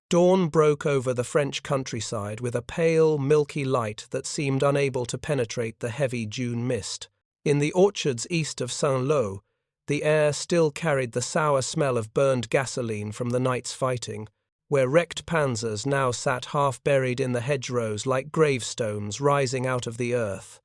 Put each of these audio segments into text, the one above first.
Dawn broke over the French countryside with a pale, milky light that seemed unable to penetrate the heavy June mist. In the orchards east of Saint-Lô, the air still carried the sour smell of burned gasoline from the night's fighting, where wrecked Panzers now sat half-buried in the hedgerows like gravestones rising out of the earth.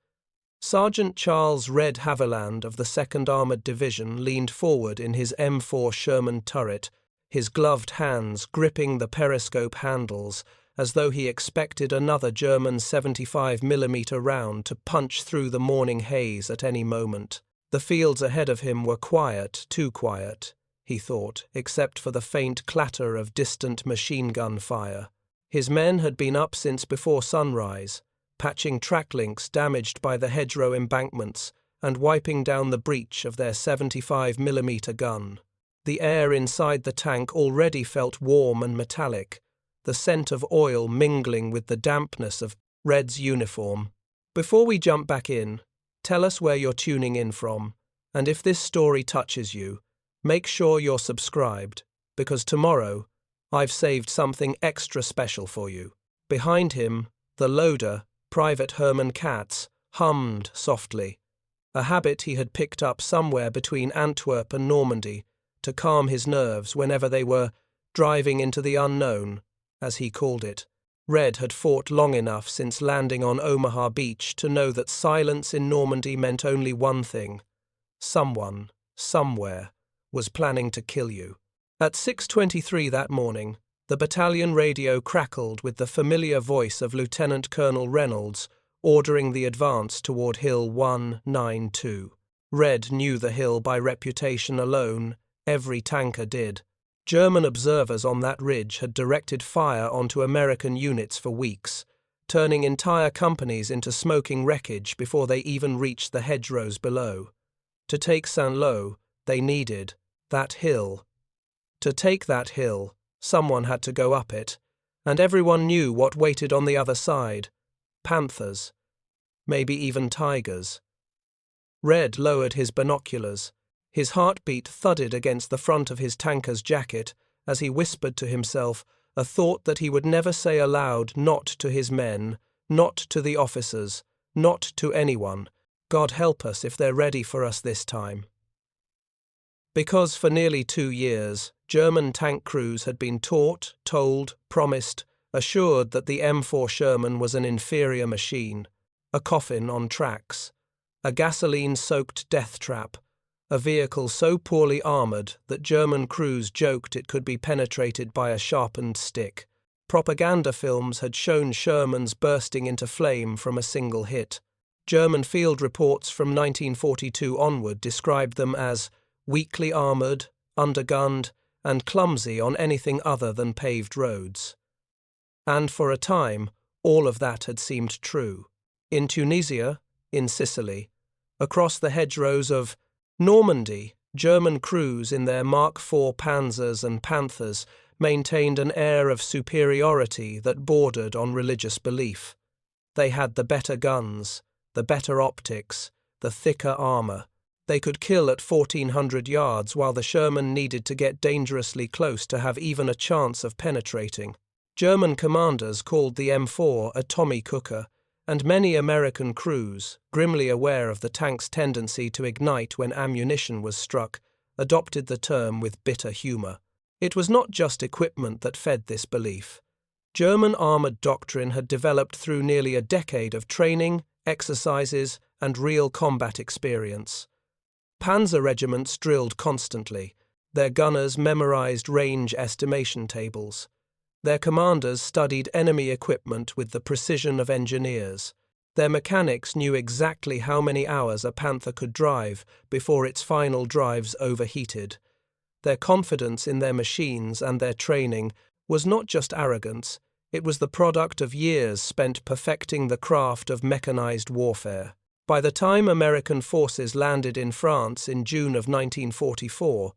Sergeant Charles Red Haviland of the 2nd Armoured Division leaned forward in his M-four Sherman turret, his gloved hands gripping the periscope handles as though he expected another German 75mm round to punch through the morning haze at any moment. The fields ahead of him were quiet, too quiet, he thought, except for the faint clatter of distant machine gun fire. His men had been up since before sunrise, patching track links damaged by the hedgerow embankments and wiping down the breech of their 75mm gun. The air inside the tank already felt warm and metallic, the scent of oil mingling with the dampness of Red's uniform. Before we jump back in, tell us where you're tuning in from, and if this story touches you, make sure you're subscribed, because tomorrow I've saved something extra special for you. Behind him, the loader, Private Herman Katz, hummed softly, a habit he had picked up somewhere between Antwerp and Normandy to calm his nerves whenever they were driving into the unknown, as he called it. Red had fought long enough since landing on Omaha Beach to know that silence in Normandy meant only one thing: someone, somewhere, was planning to kill you. At 6:23 that morning, the battalion radio crackled with the familiar voice of Lieutenant Colonel Reynolds ordering the advance toward Hill 192. Red knew the hill by reputation alone. Every tanker did. German observers on that ridge had directed fire onto American units for weeks, turning entire companies into smoking wreckage before they even reached the hedgerows below. To take Saint-Lô, they needed that hill. To take that hill, someone had to go up it, and everyone knew what waited on the other side: panthers, maybe even tigers. Red lowered his binoculars. His heartbeat thudded against the front of his tanker's jacket as he whispered to himself a thought that he would never say aloud, not to his men, not to the officers, not to anyone. God help us if they're ready for us this time. Because for nearly 2 years, German tank crews had been taught, told, promised, assured that the M-four Sherman was an inferior machine, a coffin on tracks, a gasoline-soaked death trap, a vehicle so poorly armoured that German crews joked it could be penetrated by a sharpened stick. Propaganda films had shown Shermans bursting into flame from a single hit. German field reports from 1942 onward described them as weakly armoured, undergunned, and clumsy on anything other than paved roads. And for a time, all of that had seemed true. In Tunisia, in Sicily, across the hedgerows of Normandy, German crews in their Mark IV Panzers and Panthers maintained an air of superiority that bordered on religious belief. They had the better guns, the better optics, the thicker armour. They could kill at 1,400 yards while the Sherman needed to get dangerously close to have even a chance of penetrating. German commanders called the M4 a Tommy cooker, and many American crews, grimly aware of the tank's tendency to ignite when ammunition was struck, adopted the term with bitter humour. It was not just equipment that fed this belief. German armoured doctrine had developed through nearly a decade of training, exercises, and real combat experience. Panzer regiments drilled constantly. Their gunners memorized range estimation tables. Their commanders studied enemy equipment with the precision of engineers. Their mechanics knew exactly how many hours a Panther could drive before its final drives overheated. Their confidence in their machines and their training was not just arrogance, it was the product of years spent perfecting the craft of mechanized warfare. By the time American forces landed in France in June of 1944,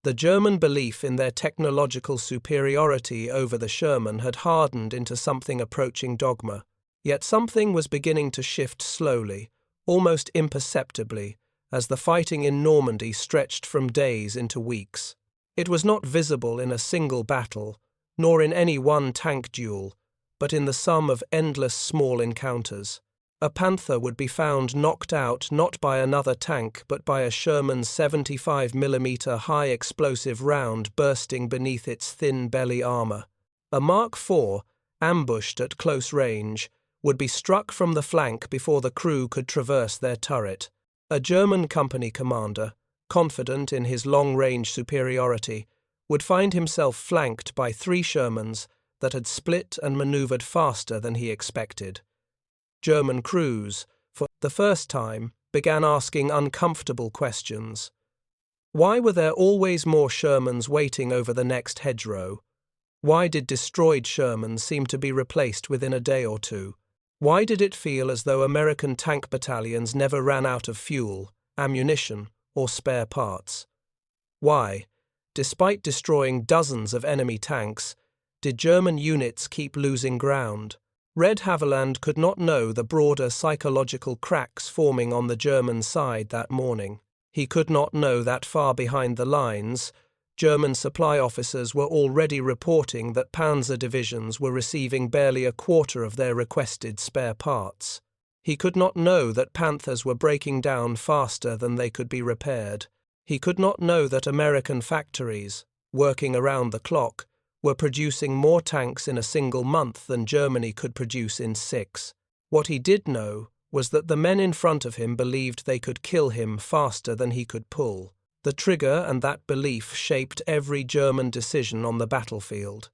the German belief in their technological superiority over the Sherman had hardened into something approaching dogma. Yet something was beginning to shift slowly, almost imperceptibly, as the fighting in Normandy stretched from days into weeks. It was not visible in a single battle, nor in any one tank duel, but in the sum of endless small encounters. A Panther would be found knocked out not by another tank but by a Sherman 75mm high-explosive round bursting beneath its thin belly armor. A Mark IV, ambushed at close range, would be struck from the flank before the crew could traverse their turret. A German company commander, confident in his long-range superiority, would find himself flanked by 3 Shermans that had split and maneuvered faster than he expected. German crews, for the first time, began asking uncomfortable questions. Why were there always more Shermans waiting over the next hedgerow? Why did destroyed Shermans seem to be replaced within a day or two? Why did it feel as though American tank battalions never ran out of fuel, ammunition, or spare parts? Why, despite destroying dozens of enemy tanks, did German units keep losing ground? Red Haviland could not know the broader psychological cracks forming on the German side that morning. He could not know that far behind the lines, German supply officers were already reporting that Panzer divisions were receiving barely a quarter of their requested spare parts. He could not know that Panthers were breaking down faster than they could be repaired. He could not know that American factories, working around the clock, were producing more tanks in a single month than Germany could produce in 6. What he did know was that the men in front of him believed they could kill him faster than he could pull. The trigger and that belief shaped every German decision on the battlefield.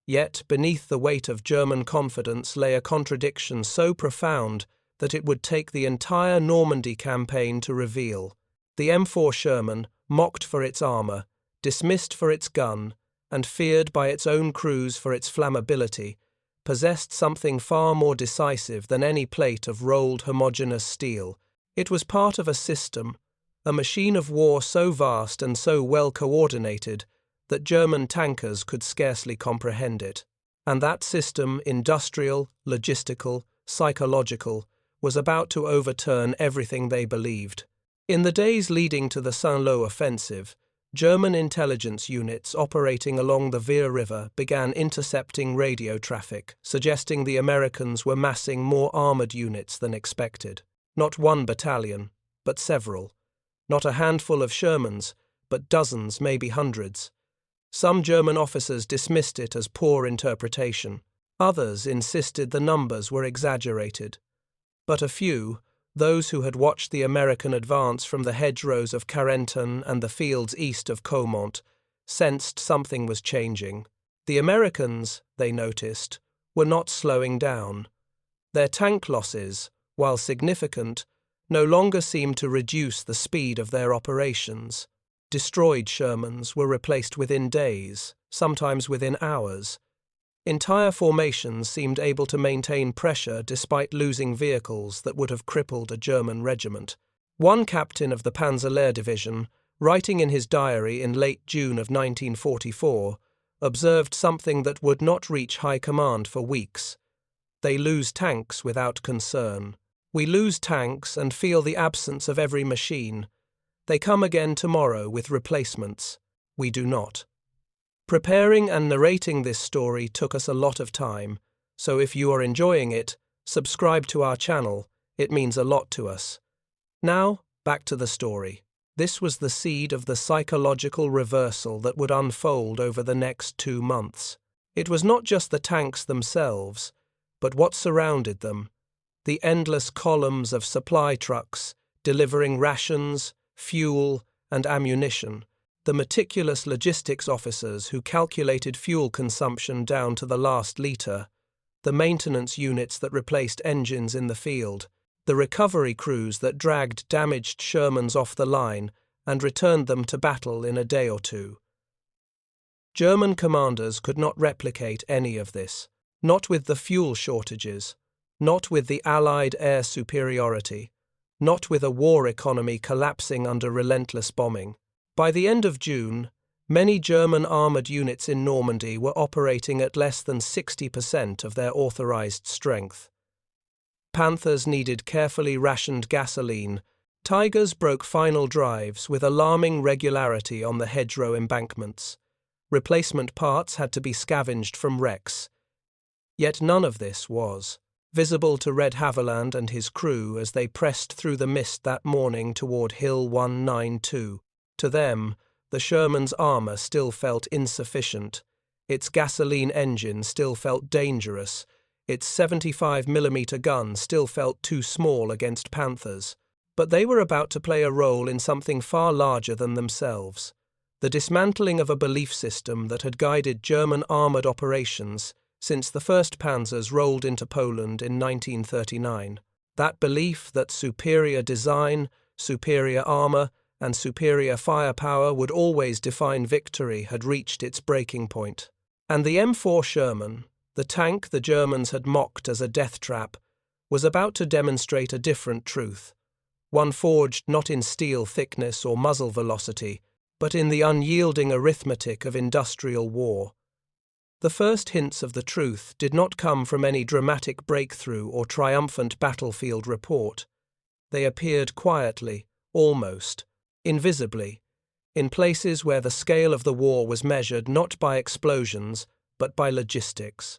Yet beneath the weight of German confidence lay a contradiction so profound that it would take the entire Normandy campaign to reveal. The M-four Sherman, mocked for its armor, dismissed for its gun, and feared by its own crews for its flammability, possessed something far more decisive than any plate of rolled homogeneous steel. It was part of a system, a machine of war so vast and so well coordinated that German tankers could scarcely comprehend it. And that system, industrial, logistical, psychological, was about to overturn everything they believed. In the days leading to the Saint-Lô offensive, German intelligence units operating along the Vire River began intercepting radio traffic, suggesting the Americans were massing more armored units than expected. Not one battalion, but several. Not a handful of Shermans, but dozens, maybe hundreds. Some German officers dismissed it as poor interpretation. Others insisted the numbers were exaggerated. But a few, those who had watched the American advance from the hedgerows of Carentan and the fields east of Caumont, sensed something was changing. The Americans, they noticed, were not slowing down. Their tank losses, while significant, no longer seemed to reduce the speed of their operations. Destroyed Shermans were replaced within days, sometimes within hours. Entire formations seemed able to maintain pressure despite losing vehicles that would have crippled a German regiment. One captain of the Panzer division, writing in his diary in late June of 1944, observed something that would not reach high command for weeks. They lose tanks without concern. We lose tanks and feel the absence of every machine. They come again tomorrow with replacements. We do not. Preparing and narrating this story took us a lot of time, so if you are enjoying it, subscribe to our channel. It means a lot to us. Now, back to the story. This was the seed of the psychological reversal that would unfold over the next 2 months. It was not just the tanks themselves, but what surrounded them. The endless columns of supply trucks delivering rations, fuel, and ammunition. The meticulous logistics officers who calculated fuel consumption down to the last litre, the maintenance units that replaced engines in the field, the recovery crews that dragged damaged Shermans off the line and returned them to battle in a day or two. German commanders could not replicate any of this, not with the fuel shortages, not with the Allied air superiority, not with a war economy collapsing under relentless bombing. By the end of June, many German armoured units in Normandy were operating at less than 60% of their authorised strength. Panthers needed carefully rationed gasoline. Tigers broke final drives with alarming regularity on the hedgerow embankments. Replacement parts had to be scavenged from wrecks. Yet none of this was visible to Red Haviland and his crew as they pressed through the mist that morning toward Hill 192. To them, the Sherman's armor still felt insufficient. Its gasoline engine still felt dangerous. Its 75mm gun still felt too small against Panthers. But they were about to play a role in something far larger than themselves. The dismantling of a belief system that had guided German armored operations since the first Panzers rolled into Poland in 1939. That belief that superior design, superior armor, and superior firepower would always define victory had reached its breaking point. And the M-four Sherman, the tank the Germans had mocked as a death trap, was about to demonstrate a different truth, one forged not in steel thickness or muzzle velocity, but in the unyielding arithmetic of industrial war. The first hints of the truth did not come from any dramatic breakthrough or triumphant battlefield report. They appeared quietly, almost invisibly, in places where the scale of the war was measured not by explosions, but by logistics.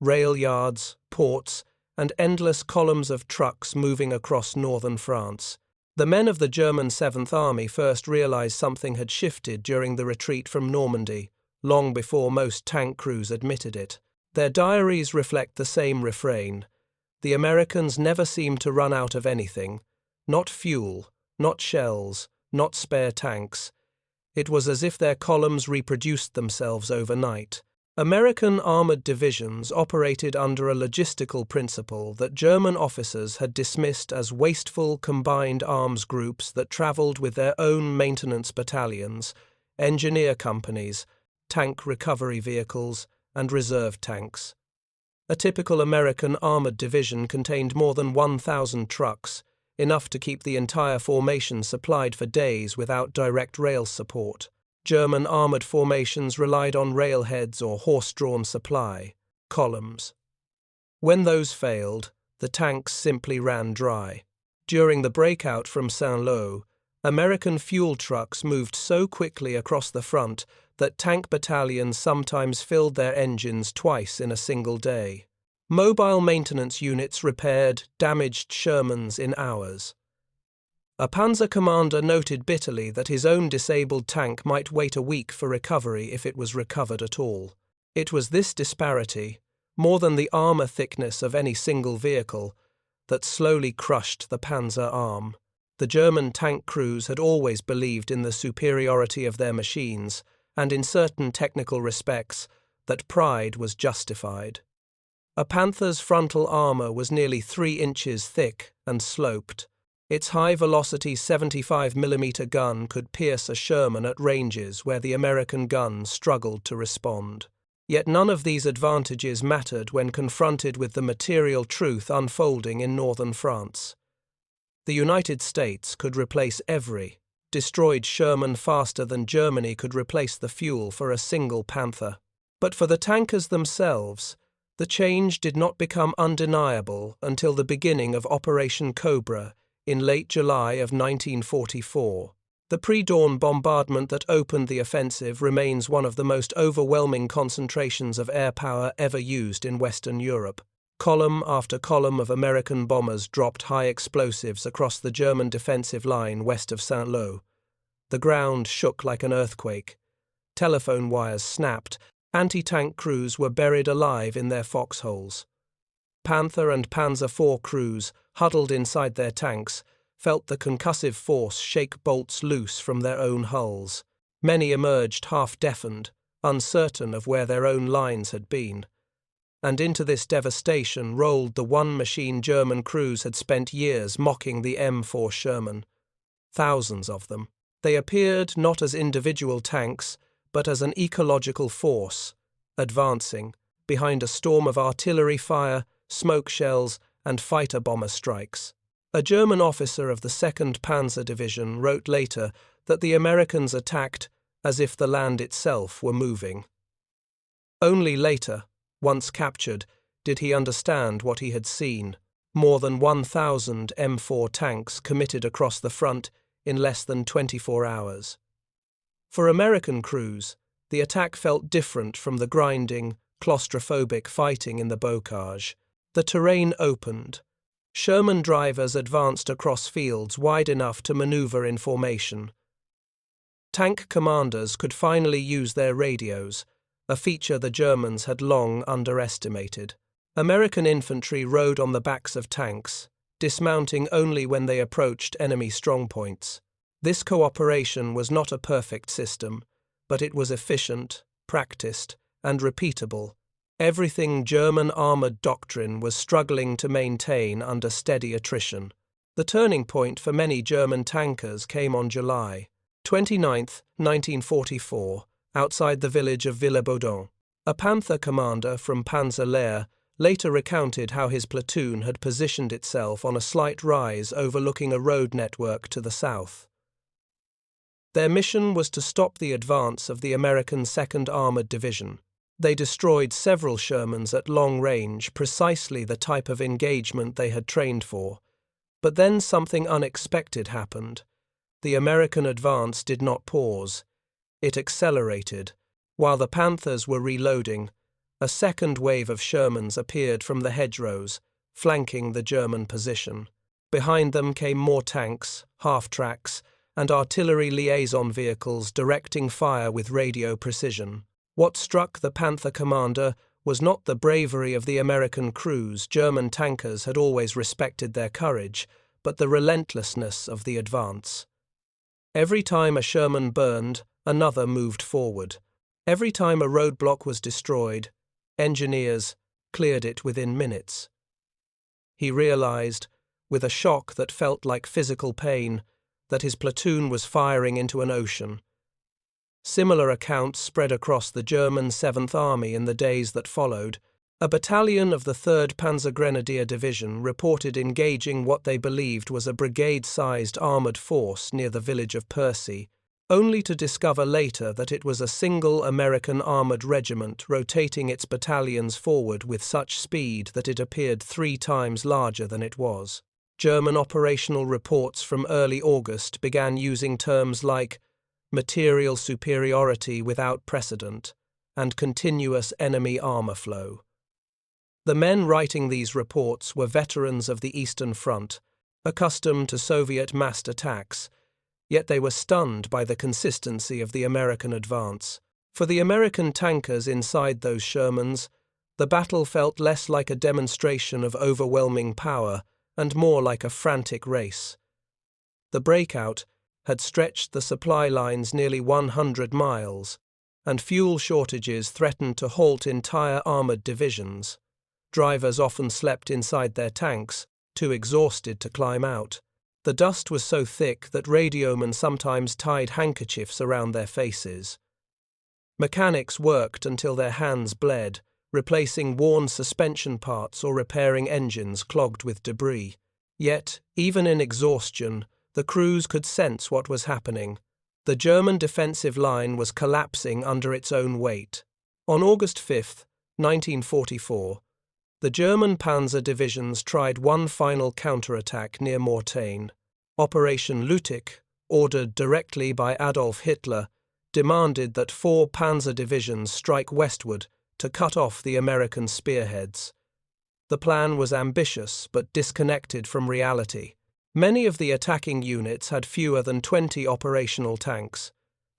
Rail yards, ports, and endless columns of trucks moving across northern France. The men of the German 7th Army first realized something had shifted during the retreat from Normandy, long before most tank crews admitted it. Their diaries reflect the same refrain. The Americans never seemed to run out of anything. Not fuel, not shells, not spare tanks. It was as if their columns reproduced themselves overnight. American armored divisions operated under a logistical principle that German officers had dismissed as wasteful combined arms groups that traveled with their own maintenance battalions, engineer companies, tank recovery vehicles, and reserve tanks. A typical American armored division contained more than 1,000 trucks, enough to keep the entire formation supplied for days without direct rail support. German armored formations relied on railheads or horse-drawn supply, columns. When those failed, the tanks simply ran dry. During the breakout from Saint-Lô, American fuel trucks moved so quickly across the front that tank battalions sometimes filled their engines twice in a single day. Mobile maintenance units repaired damaged Shermans in hours. A panzer commander noted bitterly that his own disabled tank might wait a week for recovery if it was recovered at all. It was this disparity, more than the armor thickness of any single vehicle, that slowly crushed the panzer arm. The German tank crews had always believed in the superiority of their machines, and in certain technical respects, that pride was justified. A Panther's frontal armor was nearly 3 inches thick and sloped. Its high-velocity 75mm gun could pierce a Sherman at ranges where the American gun struggled to respond. Yet none of these advantages mattered when confronted with the material truth unfolding in northern France. The United States could replace every destroyed Sherman faster than Germany could replace the fuel for a single Panther. But for the tankers themselves, the change did not become undeniable until the beginning of Operation Cobra in late July of 1944. The pre-dawn bombardment that opened the offensive remains one of the most overwhelming concentrations of air power ever used in Western Europe. Column after column of American bombers dropped high explosives across the German defensive line west of Saint-Lô. The ground shook like an earthquake. Telephone wires snapped. Anti-tank crews were buried alive in their foxholes. Panther and Panzer IV crews, huddled inside their tanks, felt the concussive force shake bolts loose from their own hulls. Many emerged half-deafened, uncertain of where their own lines had been. And into this devastation rolled the one machine German crews had spent years mocking the M-four Sherman. Thousands of them. They appeared not as individual tanks, but as an ecological force, advancing, behind a storm of artillery fire, smoke shells, and fighter bomber strikes. A German officer of the 2nd Panzer Division wrote later that the Americans attacked as if the land itself were moving. Only later, once captured, did he understand what he had seen. More than 1,000 M4 tanks committed across the front in less than 24 hours. For American crews, the attack felt different from the grinding, claustrophobic fighting in the bocage. The terrain opened. Sherman drivers advanced across fields wide enough to maneuver in formation. Tank commanders could finally use their radios, a feature the Germans had long underestimated. American infantry rode on the backs of tanks, dismounting only when they approached enemy strongpoints. This cooperation was not a perfect system, but it was efficient, practiced, and repeatable. Everything German armored doctrine was struggling to maintain under steady attrition. The turning point for many German tankers came on July 29, 1944, outside the village of Villers-Baudin. A Panther commander from Panzers later recounted how his platoon had positioned itself on a slight rise overlooking a road network to the south. Their mission was to stop the advance of the American 2nd Armored Division. They destroyed several Shermans at long range, precisely the type of engagement they had trained for. But then something unexpected happened. The American advance did not pause. It accelerated. While the Panthers were reloading, a second wave of Shermans appeared from the hedgerows, flanking the German position. Behind them came more tanks, half-tracks, and artillery liaison vehicles directing fire with radio precision. What struck the Panther commander was not the bravery of the American crews. German tankers had always respected their courage, but the relentlessness of the advance. Every time a Sherman burned, another moved forward. Every time a roadblock was destroyed, engineers cleared it within minutes. He realized, with a shock that felt like physical pain, that his platoon was firing into an ocean. Similar accounts spread across the German 7th Army in the days that followed. A battalion of the 3rd Panzergrenadier Division reported engaging what they believed was a brigade-sized armoured force near the village of Percy, only to discover later that it was a single American armoured regiment rotating its battalions forward with such speed that it appeared 3 times larger than it was. German operational reports from early August began using terms like material superiority without precedent and continuous enemy armour flow. The men writing these reports were veterans of the Eastern Front, accustomed to Soviet massed attacks, yet they were stunned by the consistency of the American advance. For the American tankers inside those Shermans, the battle felt less like a demonstration of overwhelming power and more like a frantic race. The breakout had stretched the supply lines nearly 100 miles, and fuel shortages threatened to halt entire armoured divisions. Drivers often slept inside their tanks, too exhausted to climb out. The dust was so thick that radiomen sometimes tied handkerchiefs around their faces. Mechanics worked until their hands bled, replacing worn suspension parts or repairing engines clogged with debris. Yet, even in exhaustion, the crews could sense what was happening. The German defensive line was collapsing under its own weight. On August 5, 1944, the German panzer divisions tried one final counterattack near Mortain. Operation Lüttich, ordered directly by Adolf Hitler, demanded that 4 panzer divisions strike westward to cut off the American spearheads. The plan was ambitious but disconnected from reality. Many of the attacking units had fewer than 20 operational tanks.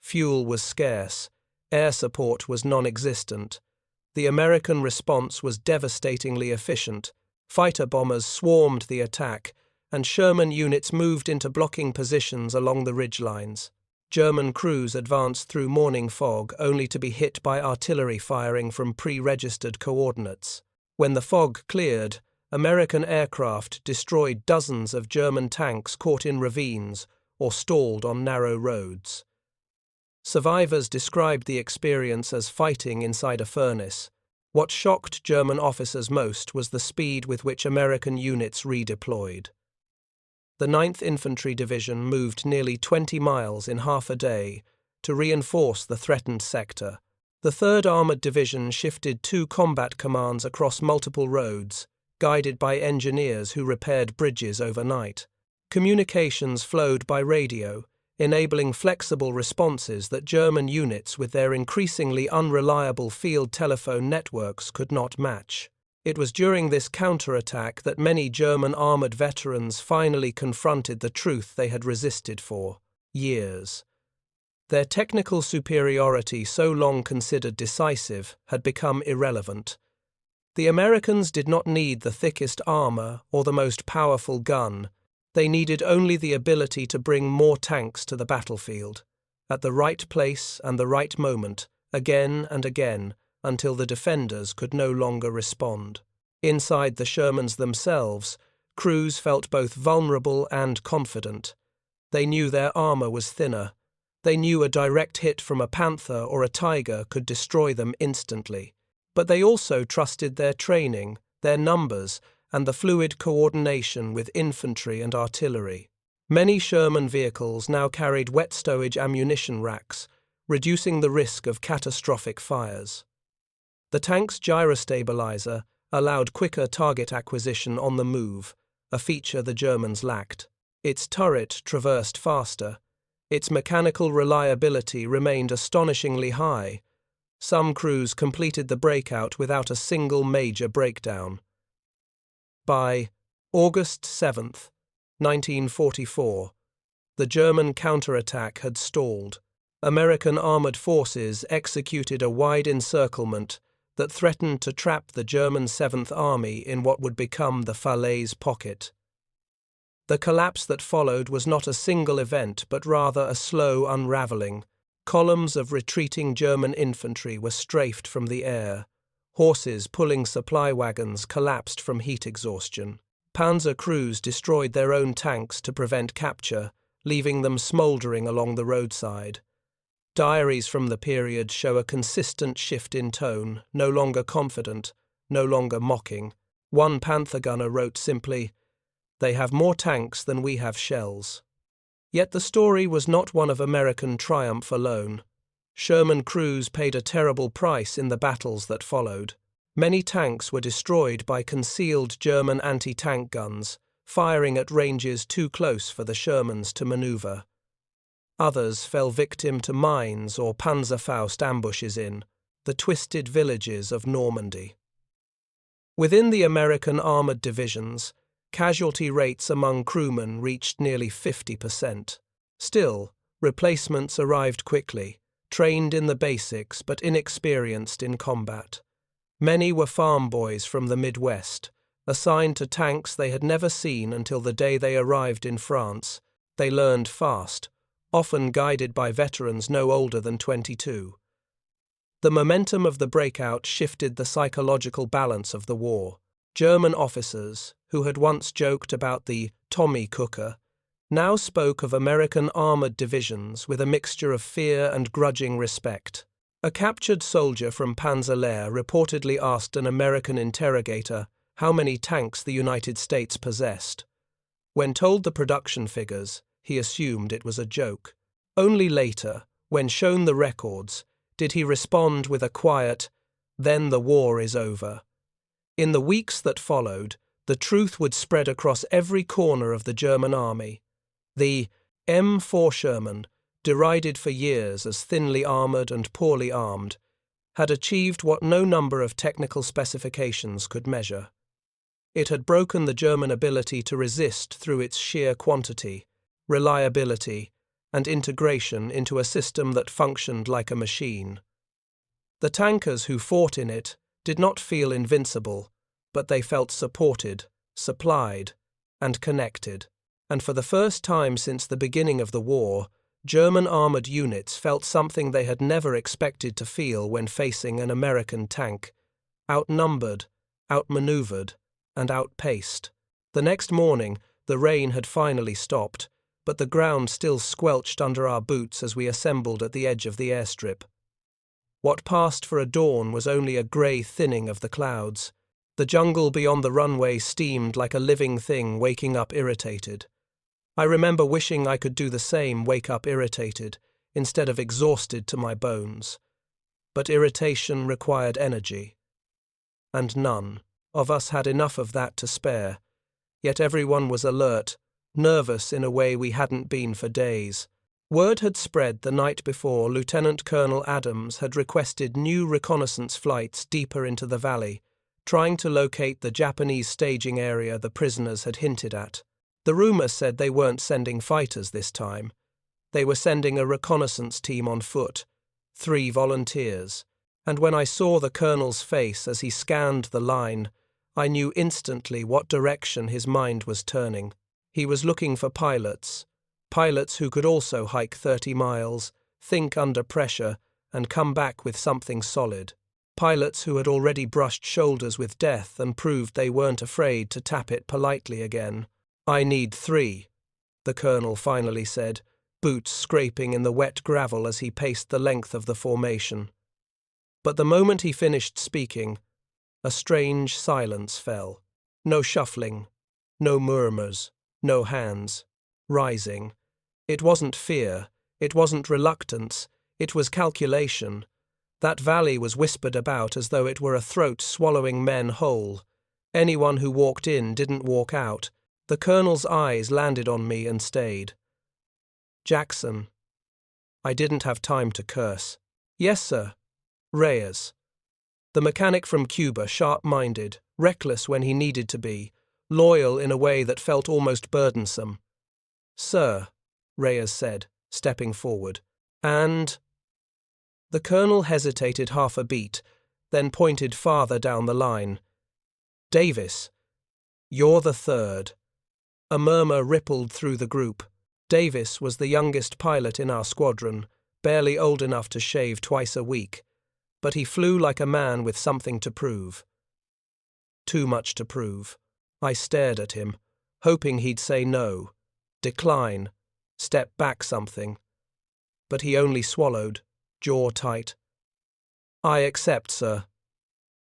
Fuel was scarce. Air support was non-existent. The American response was devastatingly efficient. Fighter bombers swarmed the attack, and Sherman units moved into blocking positions along the ridgelines. German crews advanced through morning fog only to be hit by artillery firing from pre-registered coordinates. When the fog cleared, American aircraft destroyed dozens of German tanks caught in ravines or stalled on narrow roads. Survivors described the experience as fighting inside a furnace. What shocked German officers most was the speed with which American units redeployed. The 9th Infantry Division moved nearly 20 miles in half a day to reinforce the threatened sector. The 3rd Armoured Division shifted 2 combat commands across multiple roads, guided by engineers who repaired bridges overnight. Communications flowed by radio, enabling flexible responses that German units with their increasingly unreliable field telephone networks could not match. It was during this counterattack that many German armored veterans finally confronted the truth they had resisted for years. Their technical superiority, so long considered decisive, had become irrelevant. The Americans did not need the thickest armor or the most powerful gun. They needed only the ability to bring more tanks to the battlefield, at the right place and the right moment, again and again, until the defenders could no longer respond. Inside the Shermans themselves, crews felt both vulnerable and confident. They knew their armor was thinner. They knew a direct hit from a Panther or a Tiger could destroy them instantly. But they also trusted their training, their numbers, and the fluid coordination with infantry and artillery. Many Sherman vehicles now carried wet stowage ammunition racks, reducing the risk of catastrophic fires. The tank's gyrostabilizer allowed quicker target acquisition on the move, a feature the Germans lacked. Its turret traversed faster. Its mechanical reliability remained astonishingly high. Some crews completed the breakout without a single major breakdown. By August 7, 1944, the German counterattack had stalled. American armored forces executed a wide encirclement that threatened to trap the German 7th Army in what would become the Falaise Pocket. The collapse that followed was not a single event, but rather a slow unraveling. Columns of retreating German infantry were strafed from the air. Horses pulling supply wagons collapsed from heat exhaustion. Panzer crews destroyed their own tanks to prevent capture, leaving them smouldering along the roadside. Diaries from the period show a consistent shift in tone, no longer confident, no longer mocking. One Panther gunner wrote simply, "They have more tanks than we have shells." Yet the story was not one of American triumph alone. Sherman crews paid a terrible price in the battles that followed. Many tanks were destroyed by concealed German anti-tank guns, firing at ranges too close for the Shermans to maneuver. Others fell victim to mines or Panzerfaust ambushes in the twisted villages of Normandy. Within the American armored divisions, casualty rates among crewmen reached nearly 50%. Still, replacements arrived quickly, trained in the basics but inexperienced in combat. Many were farm boys from the Midwest, assigned to tanks they had never seen until the day they arrived in France. They learned fast, often guided by veterans no older than 22. The momentum of the breakout shifted the psychological balance of the war. German officers, who had once joked about the Tommy cooker, now spoke of American armored divisions with a mixture of fear and grudging respect. A captured soldier from Panzer reportedly asked an American interrogator how many tanks the United States possessed. When told the production figures, he assumed it was a joke. Only later, when shown the records, did he respond with a quiet, "Then the war is over." In the weeks that followed, the truth would spread across every corner of the German army. The M-four Sherman, derided for years as thinly armored and poorly armed, had achieved what no number of technical specifications could measure. It had broken the German ability to resist through its sheer quantity, reliability, and integration into a system that functioned like a machine. The tankers who fought in it did not feel invincible, but they felt supported, supplied, and connected. And for the first time since the beginning of the war, German armored units felt something they had never expected to feel when facing an American tank: outnumbered, outmaneuvered, and outpaced. The next morning, the rain had finally stopped, but the ground still squelched under our boots as we assembled at the edge of the airstrip. What passed for a dawn was only a grey thinning of the clouds. The jungle beyond the runway steamed like a living thing waking up irritated. I remember wishing I could do the same, wake up irritated, instead of exhausted to my bones. But irritation required energy. And none of us had enough of that to spare. Yet everyone was alert, nervous in a way we hadn't been for days. Word had spread the night before Lieutenant Colonel Adams had requested new reconnaissance flights deeper into the valley, trying to locate the Japanese staging area the prisoners had hinted at. The rumor said they weren't sending fighters this time. They were sending a reconnaissance team on foot, 3 volunteers, and when I saw the colonel's face as he scanned the line, I knew instantly what direction his mind was turning. He was looking for pilots who could also hike 30 miles, think under pressure, and come back with something solid. Pilots who had already brushed shoulders with death and proved they weren't afraid to tap it politely again. "I need 3, the colonel finally said, boots scraping in the wet gravel as he paced the length of the formation. But the moment he finished speaking, a strange silence fell. No shuffling, no murmurs, no hands. Rising. It wasn't fear, it wasn't reluctance, it was calculation. That valley was whispered about as though it were a throat swallowing men whole. Anyone who walked in didn't walk out. The colonel's eyes landed on me and stayed. "Jackson." I didn't have time to curse. "Yes, sir." "Reyes." The mechanic from Cuba, sharp-minded, reckless when he needed to be, loyal in a way that felt almost burdensome. "Sir," Reyes said, stepping forward. "And—" The colonel hesitated half a beat, then pointed farther down the line. "Davis, you're the 3rd. A murmur rippled through the group. Davis was the youngest pilot in our squadron, barely old enough to shave twice a week, but he flew like a man with something to prove. Too much to prove. I stared at him, hoping he'd say no, decline, step back something. But he only swallowed, jaw tight. "I accept, sir."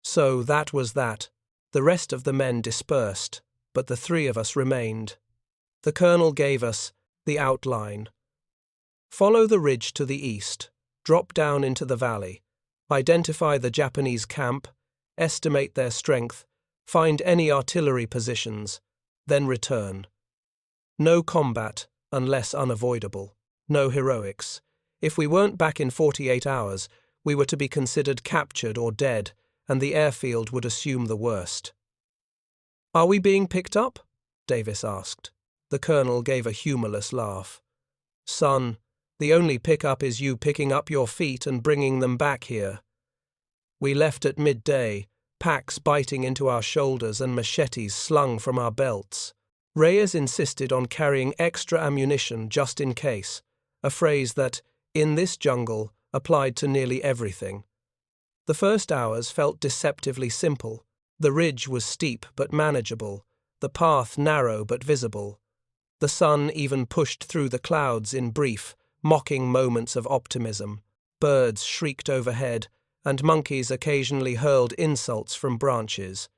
So that was that. The rest of the men dispersed, but the 3 of us remained. The colonel gave us the outline. Follow the ridge to the east, drop down into the valley, identify the Japanese camp, estimate their strength, find any artillery positions, then return. No combat, unless unavoidable. No heroics. If we weren't back in 48 hours, we were to be considered captured or dead, and the airfield would assume the worst. "Are we being picked up?" Davis asked. The colonel gave a humorless laugh. "Son, the only pickup is you picking up your feet and bringing them back here. We left at midday, packs biting into our shoulders and machetes slung from our belts. Reyes insisted on carrying extra ammunition just in case, a phrase that, in this jungle, applied to nearly everything. The first hours felt deceptively simple. The ridge was steep but manageable, the path narrow but visible. The sun even pushed through the clouds in brief, mocking moments of optimism. Birds shrieked overhead, and monkeys occasionally hurled insults from branches.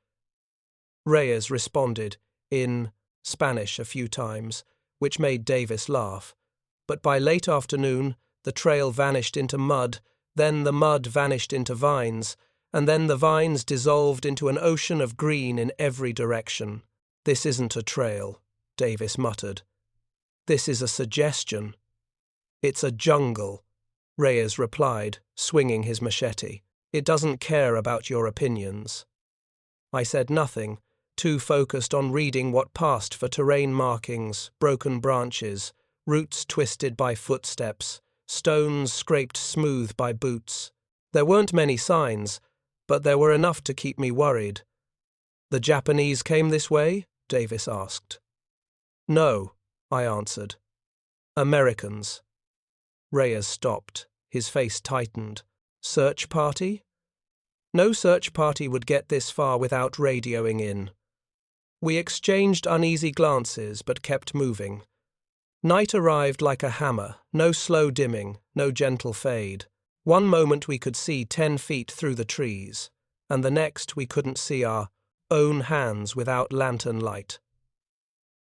Reyes responded, in Spanish a few times, which made Davis laugh. But by late afternoon, the trail vanished into mud, then the mud vanished into vines, and then the vines dissolved into an ocean of green in every direction. "This isn't a trail," Davis muttered. "This is a suggestion." "It's a jungle," Reyes replied, swinging his machete. "It doesn't care about your opinions." I said nothing, too focused on reading what passed for terrain markings, broken branches, roots twisted by footsteps, stones scraped smooth by boots. There weren't many signs, but there were enough to keep me worried. "The Japanese came this way?" Davis asked. "No," I answered. "Americans." Reyes stopped, his face tightened. "Search party?" No search party would get this far without radioing in. We exchanged uneasy glances but kept moving. Night arrived like a hammer, no slow dimming, no gentle fade. One moment we could see 10 feet through the trees, and the next we couldn't see our own hands without lantern light.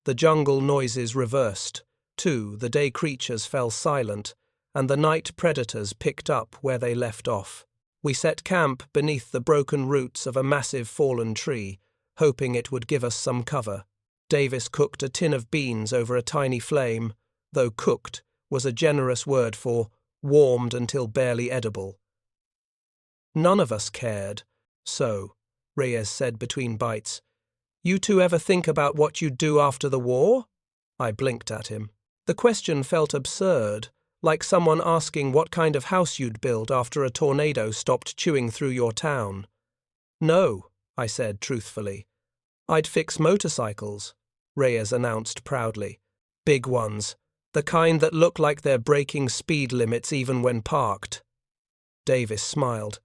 The jungle noises reversed, too. The day creatures fell silent, and the night predators picked up where they left off. We set camp beneath the broken roots of a massive fallen tree, hoping it would give us some cover. Davis cooked a tin of beans over a tiny flame, though cooked was a generous word for warmed until barely edible. None of us cared. So, Reyes said between bites, "You two ever think about what you'd do after the war?" I blinked at him. The question felt absurd, like someone asking what kind of house you'd build after a tornado stopped chewing through your town. "No," I said truthfully. "I'd fix motorcycles," Reyes announced proudly. "Big ones, the kind that look like they're breaking speed limits even when parked." Davis smiled.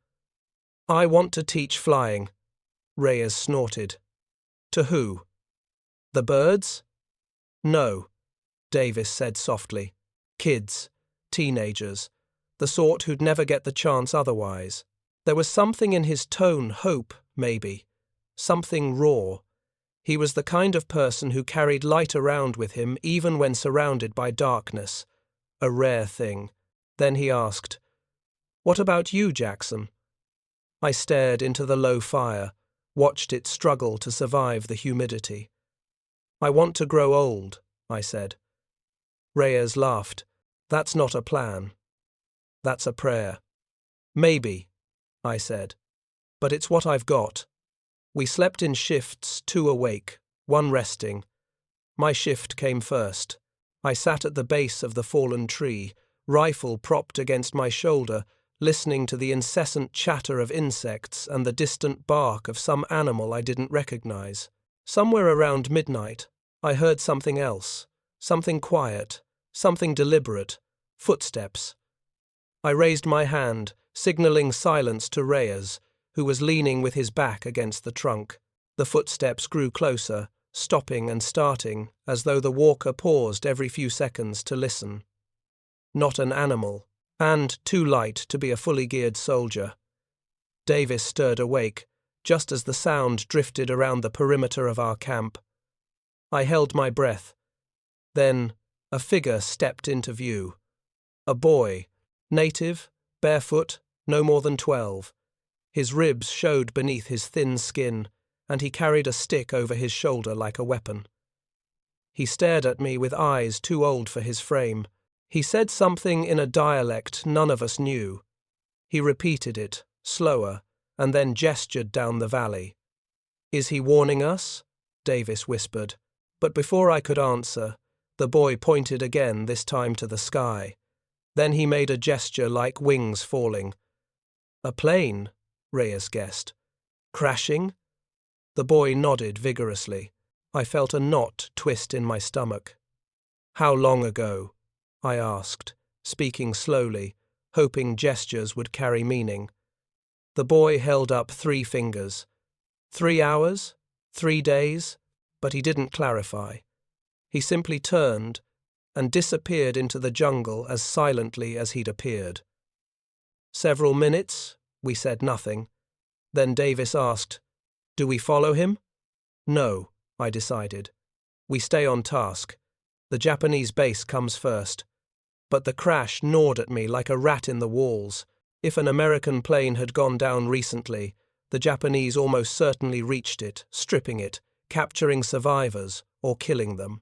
"I want to teach flying," Reyes snorted. "To who? The birds?" "No," Davis said softly. "Kids, teenagers, the sort who'd never get the chance otherwise." There was something in his tone, hope, maybe. Something raw. He was the kind of person who carried light around with him even when surrounded by darkness. A rare thing. Then he asked, "What about you, Jackson?" I stared into the low fire, watched it struggle to survive the humidity. "I want to grow old," I said. Reyes laughed. "That's not a plan. That's a prayer." "Maybe," I said. "But it's what I've got." We slept in shifts, 2 awake, 1 resting. My shift came first. I sat at the base of the fallen tree, rifle propped against my shoulder, listening to the incessant chatter of insects and the distant bark of some animal I didn't recognize. Somewhere around midnight, I heard something else, something quiet, something deliberate, footsteps. I raised my hand, signaling silence to Reyes, who was leaning with his back against the trunk. The footsteps grew closer, stopping and starting, as though the walker paused every few seconds to listen. Not an animal, and too light to be a fully geared soldier. Davis stirred awake, just as the sound drifted around the perimeter of our camp. I held my breath. Then a figure stepped into view. A boy, native, barefoot, no more than 12. His ribs showed beneath his thin skin, and he carried a stick over his shoulder like a weapon. He stared at me with eyes too old for his frame. He said something in a dialect none of us knew. He repeated it, slower, and then gestured down the valley. "Is he warning us?" Davis whispered. But before I could answer, the boy pointed again, this time to the sky. Then he made a gesture like wings falling. "A plane," Reyes guessed. "Crashing?" The boy nodded vigorously. I felt a knot twist in my stomach. "How long ago?" I asked, speaking slowly, hoping gestures would carry meaning. The boy held up 3 fingers. 3 hours? 3 days? But he didn't clarify. He simply turned and disappeared into the jungle as silently as he'd appeared. Several minutes, we said nothing. Then Davis asked, "Do we follow him?" "No," I decided. "We stay on task. The Japanese base comes first." But the crash gnawed at me like a rat in the walls. If an American plane had gone down recently, the Japanese almost certainly reached it, stripping it, capturing survivors, or killing them.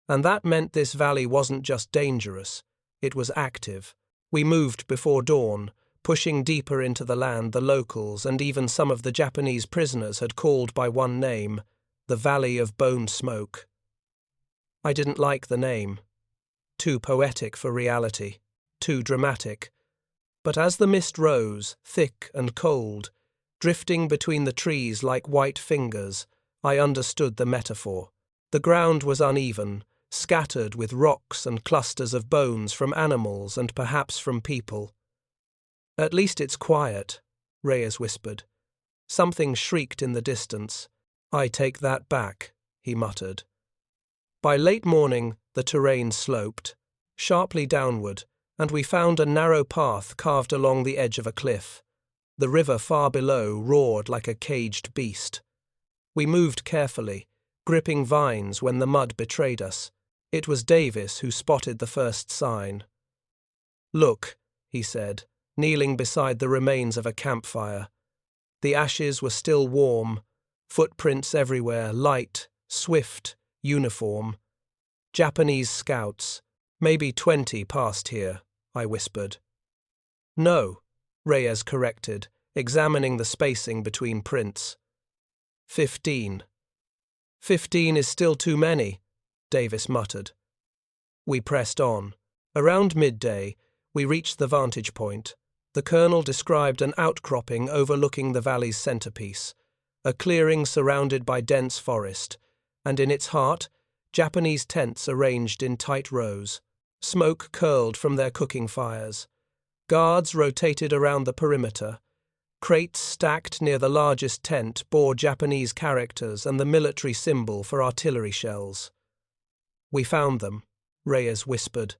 And that meant this valley wasn't just dangerous, it was active. We moved before dawn, pushing deeper into the land the locals and even some of the Japanese prisoners had called by one name, the Valley of Bone Smoke. I didn't like the name. Too poetic for reality, too dramatic. But as the mist rose, thick and cold, drifting between the trees like white fingers, I understood the metaphor. The ground was uneven, scattered with rocks and clusters of bones from animals and perhaps from people. "At least it's quiet," Reyes whispered. Something shrieked in the distance. "I take that back," he muttered. By late morning, the terrain sloped, sharply downward, and we found a narrow path carved along the edge of a cliff. The river far below roared like a caged beast. We moved carefully, gripping vines when the mud betrayed us. It was Davis who spotted the first sign. "Look," he said, kneeling beside the remains of a campfire. The ashes were still warm, footprints everywhere, light, swift, uniform. Japanese scouts, Maybe 20 passed here, I whispered. No, Reyes corrected, examining the spacing between prints. 15. 15 is still too many, Davis muttered. We pressed on. Around midday, we reached the vantage point. The colonel described an outcropping overlooking the valley's centerpiece, a clearing surrounded by dense forest, and in its heart, Japanese tents arranged in tight rows. Smoke curled from their cooking fires. Guards rotated around the perimeter. Crates stacked near the largest tent bore Japanese characters and the military symbol for artillery shells. We found them, Reyes whispered.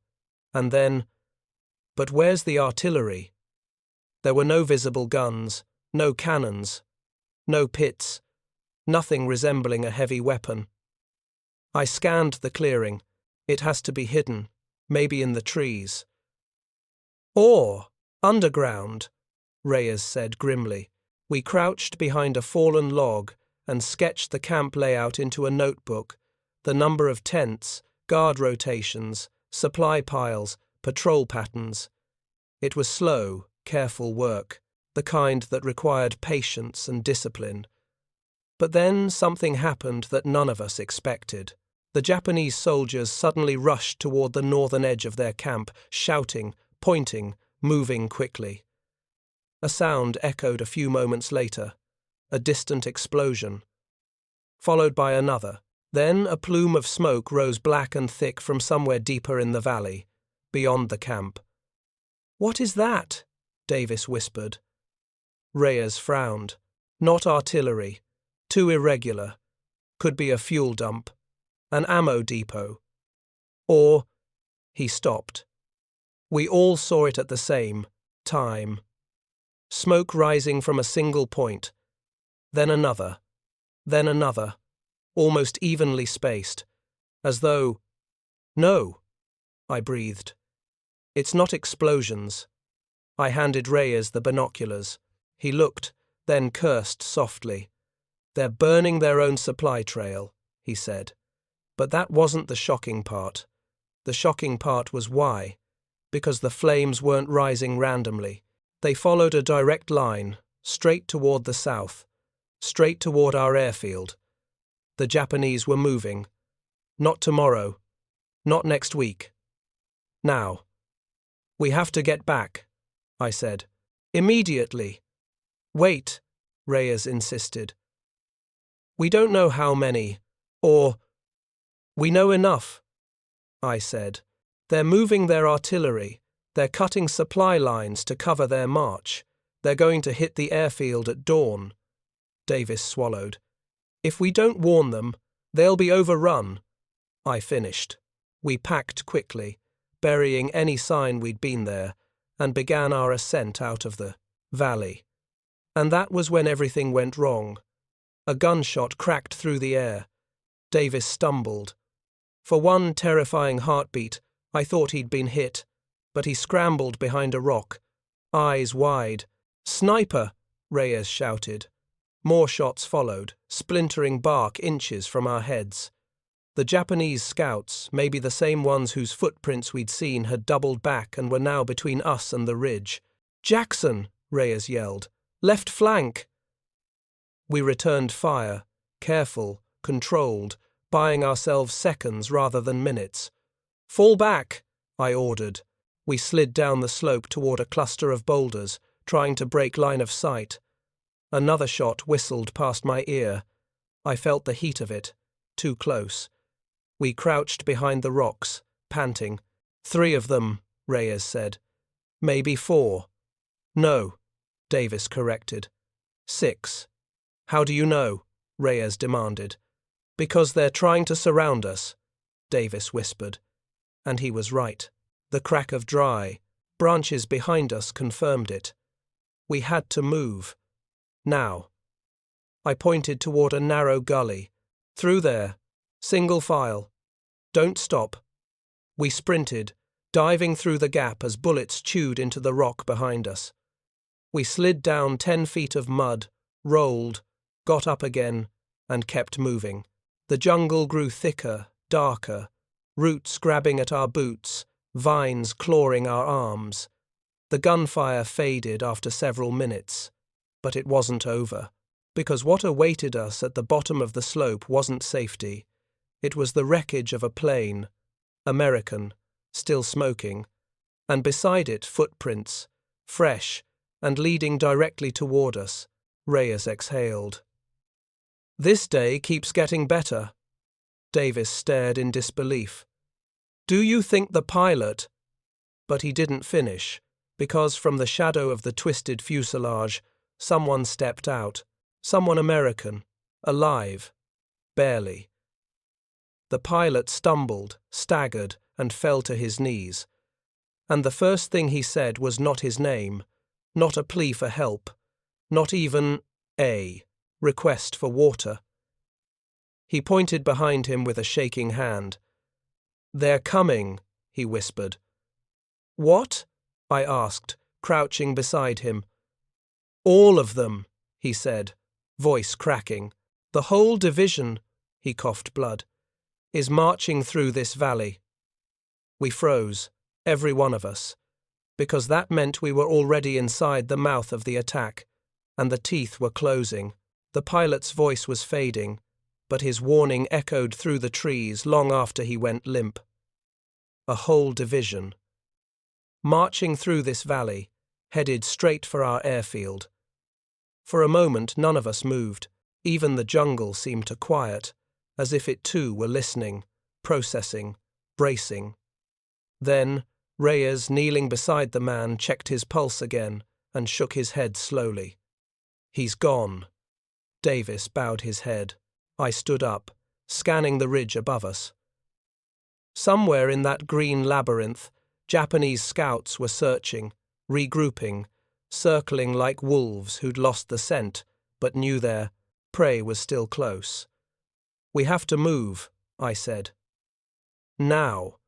And then, but where's the artillery? There were no visible guns, no cannons, no pits, nothing resembling a heavy weapon. I scanned the clearing. It has to be hidden, maybe in the trees. Or underground, Reyes said grimly. We crouched behind a fallen log and sketched the camp layout into a notebook, the number of tents, guard rotations, supply piles, patrol patterns. It was slow, careful work, the kind that required patience and discipline. But then something happened that none of us expected. The Japanese soldiers suddenly rushed toward the northern edge of their camp, shouting, pointing, moving quickly. A sound echoed a few moments later, a distant explosion, followed by another. Then a plume of smoke rose black and thick from somewhere deeper in the valley, beyond the camp. "What is that?" Davis whispered. Reyes frowned. "Not artillery. Too irregular. Could be a fuel dump. An ammo depot. Or—" He stopped. We all saw it at the same time. Smoke rising from a single point. Then another. Then another. Almost evenly spaced. As though— "No," I breathed. "It's not explosions." I handed Reyes the binoculars. He looked, then cursed softly. "They're burning their own supply trail," he said. But that wasn't the shocking part. The shocking part was why. Because the flames weren't rising randomly. They followed a direct line, straight toward the south, straight toward our airfield. The Japanese were moving. Not tomorrow. Not next week. Now. "We have to get back," I said. "Immediately." "Wait," Reyes insisted. "We don't know how many, or—" "We know enough," I said. "They're moving their artillery. They're cutting supply lines to cover their march. They're going to hit the airfield at dawn." Davis swallowed. "If we don't warn them, they'll be overrun," I finished. We packed quickly, burying any sign we'd been there, and began our ascent out of the valley. And that was when everything went wrong. A gunshot cracked through the air. Davis stumbled. For one terrifying heartbeat, I thought he'd been hit, but he scrambled behind a rock, eyes wide. "Sniper!" Reyes shouted. More shots followed, splintering bark inches from our heads. The Japanese scouts, maybe the same ones whose footprints we'd seen, had doubled back and were now between us and the ridge. "Jackson!" Reyes yelled. "Left flank!" We returned fire, careful, controlled, buying ourselves seconds rather than minutes. "Fall back!" I ordered. We slid down the slope toward a cluster of boulders, trying to break line of sight. Another shot whistled past my ear. I felt the heat of it, too close. We crouched behind the rocks, panting. "3 of them," Reyes said. "Maybe 4. "No," Davis corrected. 6. "How do you know?" Reyes demanded. "Because they're trying to surround us," Davis whispered. And he was right. The crack of dry branches behind us confirmed it. We had to move. Now. I pointed toward a narrow gully. "Through there. Single file. Don't stop." We sprinted, diving through the gap as bullets chewed into the rock behind us. We slid down 10 feet of mud, rolled, got up again, and kept moving. The jungle grew thicker, darker. roots grabbing at our boots, vines clawing our arms. The gunfire faded after several minutes, but it wasn't over, because what awaited us at the bottom of the slope wasn't safety. It was the wreckage of a plane, American, still smoking, and beside it footprints, fresh, and leading directly toward us. Reyes exhaled. "This day keeps getting better." Davis stared in disbelief. "Do you think the pilot—" But he didn't finish, because from the shadow of the twisted fuselage, someone stepped out, someone American, alive, barely. The pilot stumbled, staggered, and fell to his knees. And the first thing he said was not his name, not a plea for help, not even a request for water. He pointed behind him with a shaking hand. "They're coming," he whispered. "What?" I asked, crouching beside him. "All of them," he said, voice cracking. "The whole division," he coughed blood, "is marching through this valley." We froze, every one of us, because that meant we were already inside the mouth of the attack, and the teeth were closing. The pilot's voice was fading, but his warning echoed through the trees long after he went limp. A whole division. Marching through this valley, headed straight for our airfield. For a moment none of us moved. Even the jungle seemed to quiet, as if it too were listening, processing, bracing. Then, Reyes, kneeling beside the man, checked his pulse again and shook his head slowly. "He's gone." Davis bowed his head. I stood up, scanning the ridge above us. Somewhere in that green labyrinth, Japanese scouts were searching, regrouping, circling like wolves who'd lost the scent but knew their prey was still close. "We have to move," I said. "Now."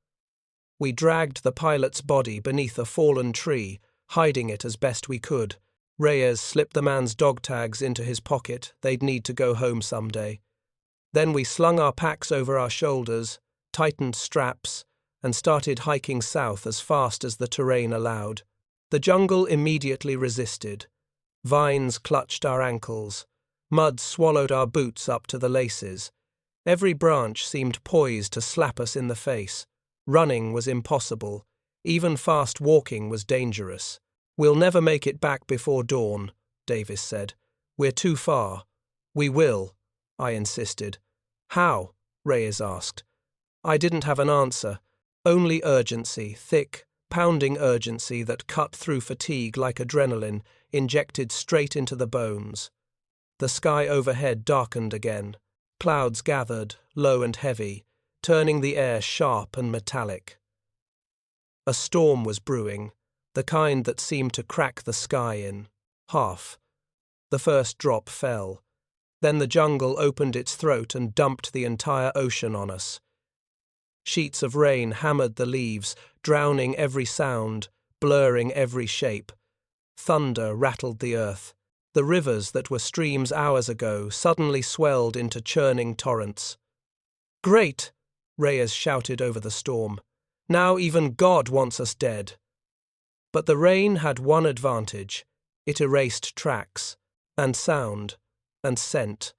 We dragged the pilot's body beneath a fallen tree, hiding it as best we could. Reyes slipped the man's dog tags into his pocket. They'd need to go home someday. Then we slung our packs over our shoulders, tightened straps, and started hiking south as fast as the terrain allowed. The jungle immediately resisted. Vines clutched our ankles. Mud swallowed our boots up to the laces. Every branch seemed poised to slap us in the face. Running was impossible. Even fast walking was dangerous. "We'll never make it back before dawn," Davis said. "We're too far." "We will," I insisted. "How?" Reyes asked. I didn't have an answer. Only urgency, thick, pounding urgency that cut through fatigue like adrenaline, injected straight into the bones. The sky overhead darkened again. Clouds gathered, low and heavy, turning the air sharp and metallic. A storm was brewing, the kind that seemed to crack the sky in half. The first drop fell. Then the jungle opened its throat and dumped the entire ocean on us. Sheets of rain hammered the leaves, drowning every sound, blurring every shape. Thunder rattled the earth. The rivers that were streams hours ago suddenly swelled into churning torrents. "Great!" Reyes shouted over the storm. "Now even God wants us dead." But the rain had one advantage. It erased tracks, and sound, and scent.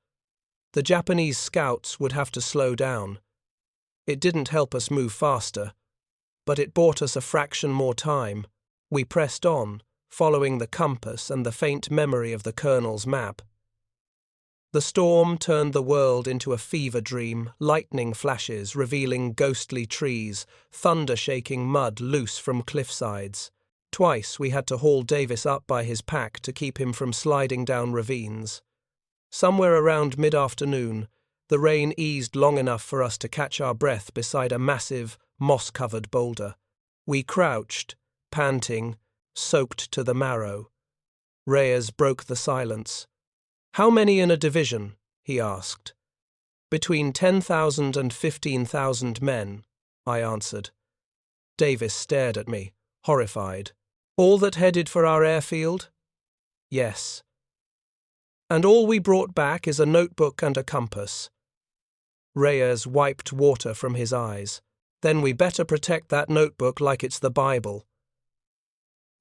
The Japanese scouts would have to slow down. It didn't help us move faster, but it bought us a fraction more time. We pressed on, following the compass and the faint memory of the colonel's map. The storm turned the world into a fever dream, lightning flashes revealing ghostly trees, thunder shaking mud loose from cliffsides. Twice we had to haul Davis up by his pack to keep him from sliding down ravines. Somewhere around mid-afternoon, the rain eased long enough for us to catch our breath beside a massive, moss-covered boulder. We crouched, panting, soaked to the marrow. Reyes broke the silence. "How many in a division?" he asked. "Between 10,000 and 15,000 men," I answered. Davis stared at me, horrified. "All that headed for our airfield?" "Yes." "And all we brought back is a notebook and a compass." Reyes wiped water from his eyes. Then we better protect that notebook like it's the Bible.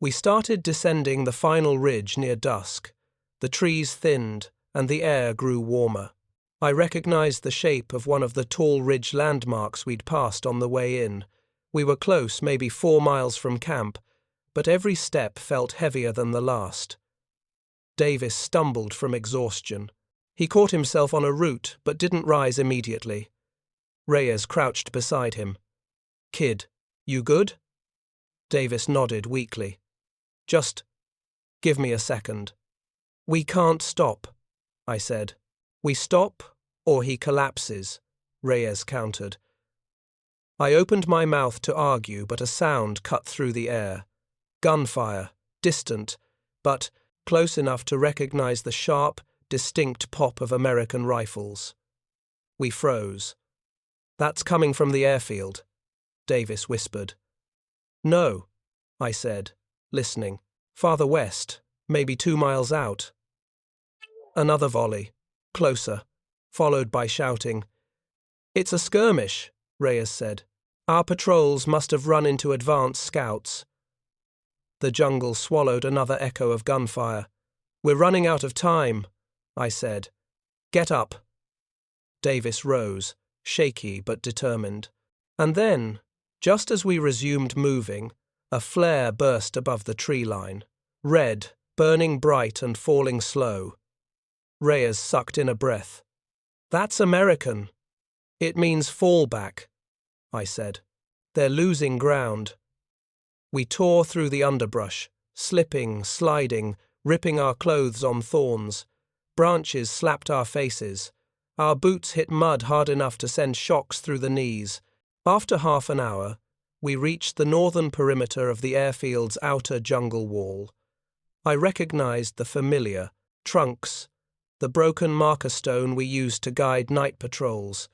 We started descending the final ridge near dusk. The trees thinned, and the air grew warmer. I recognized the shape of one of the tall ridge landmarks we'd passed on the way in. We were close, maybe 4 miles from camp, but every step felt heavier than the last. Davis stumbled from exhaustion. He caught himself on a root, but didn't rise immediately. Reyes crouched beside him. "Kid, you good?" Davis nodded weakly. "Just give me a second." "We can't stop," I said. "We stop, or he collapses," Reyes countered. I opened my mouth to argue, but a sound cut through the air. Gunfire, distant, but close enough to recognize the sharp, distinct pop of American rifles. We froze. "That's coming from the airfield," Davis whispered. "No," I said, listening. "Farther west, maybe 2 miles out." Another volley, closer, followed by shouting. "It's a skirmish," Reyes said. "Our patrols must have run into advance scouts." The jungle swallowed another echo of gunfire. "We're running out of time," I said. "Get up." Davis rose, shaky but determined. And then, just as we resumed moving, a flare burst above the tree line. Red, burning bright and falling slow. Reyes sucked in a breath. "That's American." "It means fall back," I said. "They're losing ground." We tore through the underbrush, slipping, sliding, ripping our clothes on thorns. Branches slapped our faces. Our boots hit mud hard enough to send shocks through the knees. After half an hour, we reached the northern perimeter of the airfield's outer jungle wall. I recognized the familiar trunks, the broken marker stone we used to guide night patrols,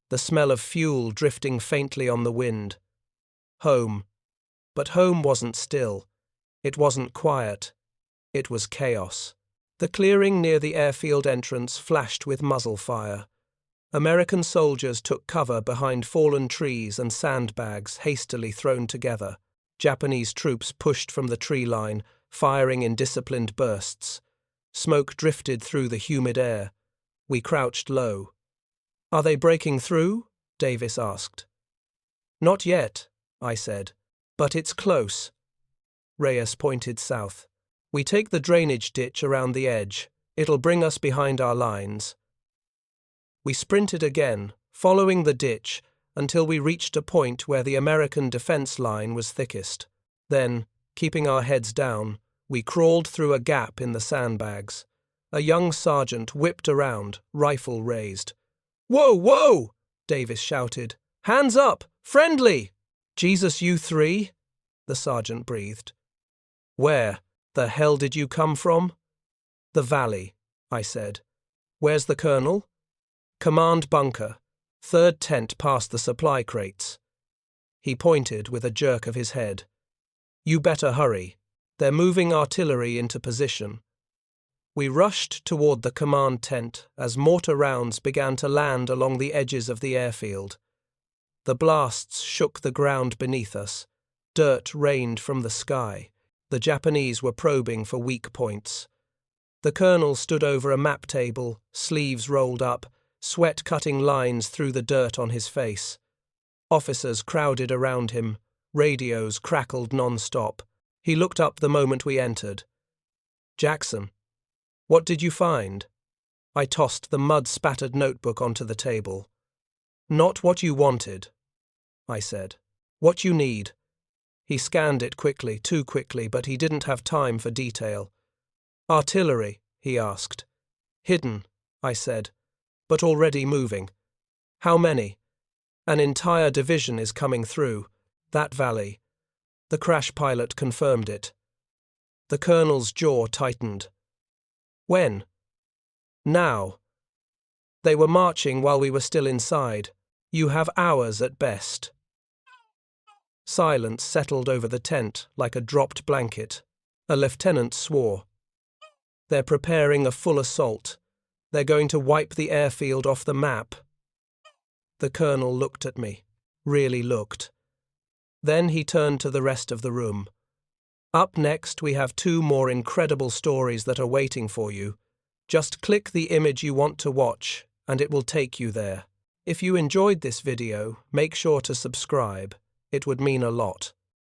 the smell of fuel drifting faintly on the wind. Home. But home wasn't still. It wasn't quiet. It was chaos. The clearing near the airfield entrance flashed with muzzle fire. American soldiers took cover behind fallen trees and sandbags hastily thrown together. Japanese troops pushed from the tree line, firing in disciplined bursts. Smoke drifted through the humid air. We crouched low. "Are they breaking through?" Davis asked. "Not yet," I said, "but it's close." Reyes pointed south. "We take the drainage ditch around the edge. It'll bring us behind our lines." We sprinted again, following the ditch, until we reached a point where the American defense line was thickest. Then, keeping our heads down, we crawled through a gap in the sandbags. A young sergeant whipped around, rifle raised. "Whoa, whoa!" Davis shouted. "Hands up! Friendly!" "Jesus, you three?" the sergeant breathed. "Where the hell did you come from?" "The valley," I said. "Where's the colonel?" "Command bunker. 3rd tent past the supply crates." He pointed with a jerk of his head. "You better hurry. They're moving artillery into position." We rushed toward the command tent as mortar rounds began to land along the edges of the airfield. The blasts shook the ground beneath us. Dirt rained from the sky. The Japanese were probing for weak points. The colonel stood over a map table, sleeves rolled up, sweat cutting lines through the dirt on his face. Officers crowded around him. Radios crackled non-stop. He looked up the moment we entered. "Jackson, what did you find?" I tossed the mud-spattered notebook onto the table. "Not what you wanted," I said. "What you need." He scanned it quickly, too quickly, but he didn't have time for detail. "Artillery," he asked. "Hidden," I said, "but already moving." "How many?" "An entire division is coming through. That valley." The crash pilot confirmed it. The colonel's jaw tightened. "When?" "Now." "They were marching while we were still inside. You have hours at best." Silence settled over the tent like a dropped blanket. A lieutenant swore. "They're preparing a full assault. They're going to wipe the airfield off the map." The colonel looked at me. really looked. Then he turned to the rest of the room. Up next, we have 2 more incredible stories that are waiting for you. Just click the image you want to watch, and it will take you there. If you enjoyed this video, make sure to subscribe. It would mean a lot.